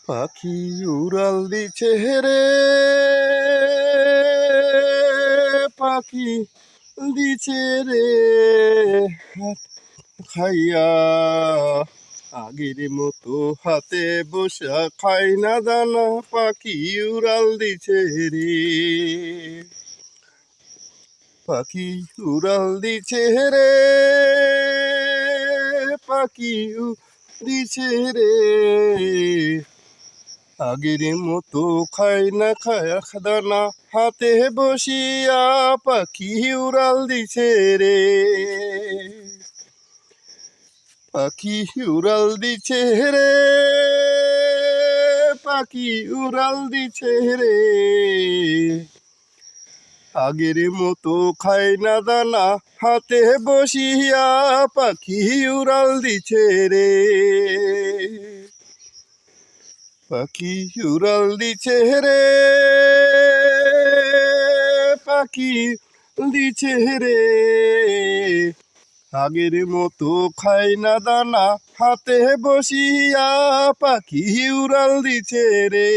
পাখি উড়াল দিছে রে, পাখি দিছে রে হাত খাইয়া। আগের মতো হাতে বসা খাই না দানা, পাখি উড়াল দিছে রে। পাখি উড়াল দিছে রে, পাখি দিছে রে। আগের মতো খাই না খায়া দানা, হাতে বসিয়া পাখি উড়াল দিছে রে। পাখি উড়াল দিছে রে, পাখি উড়াল দিছে রে। আগের মতো খাই না দানা, হাতে বসিয়া পাখি উড়াল দিছে রে। পাখি উড়াল দিছে রে, পাখি দিছে রে। আগের মতো খাই না দানা, হাতে বসিয়া পাখি উড়াল দিছে রে।